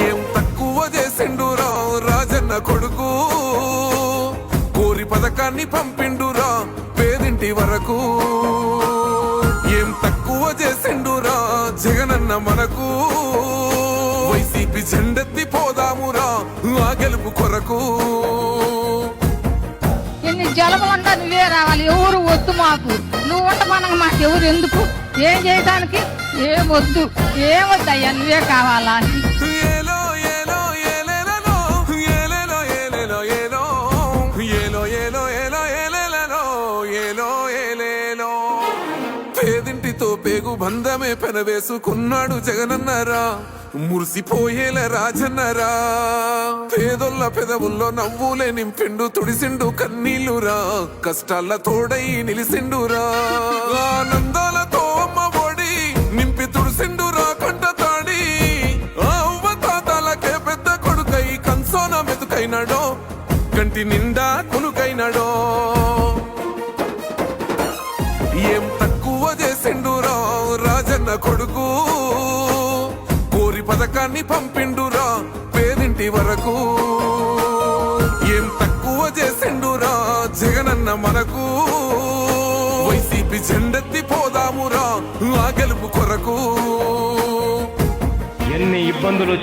ఏం తక్కువ చేసిండురా రాజన్న కొడుకు, కోరి పథకాన్ని పంపిండురా పేదింటి వరకు. ఏం తక్కువ చేసిండురా జగనన్న మనకు, వైసీపీ జెండెత్తి పోదామురా ఆ గెలుపు కొరకు. ఎన్ని జలములంటా నువ్వే రావాలి, ఎవరు వద్దు మాకు, నువ్వు ఉంట మనకు మాకెవరు ఎందుకు, ఏం చేయడానికి ఏమొద్దు, ఏమొద్దయ్యా నువ్వే కావాలా. ఏలో ఏలో ఏలేలో ఏలేలో ఏలేలో ఏలో ఏలో ఏలో ఏలో ఏలేలో ఏలో ఏలేలో. పేదింటితో పేగు బంధమే పెనవేసుకున్నాడు జగనన్నరా, మురిసిపోయేల రాజన్నరా. పేదొల్ల పెదవుల్లో నవ్వులే నింపిండు, తుడిసిండు కన్నీళ్లురా, కష్టాల తోడై నిలిసిండురా. ఆనందాలతో అమ్మ ఒడి నింపి తుడిసిండురా కంట తాడి, అవ్వ తాతలకే పెద్ద కొడుకై కంసోన మెతుకైనాడో, కంటి నిండా కునుకైనాడో. ఏం తక్కువ చేసిండురా రాజన్న కొడుకు, కోరి పథకాన్ని పంపిండురా పేదింటి వరకు. ఏం తక్కువ చేసిండురా జగనన్న మనకు, వైసీపీ జెండెత్తి పోదామురా ఆ గెలుపు కొరకు. ఎన్ని ఇబ్బందులు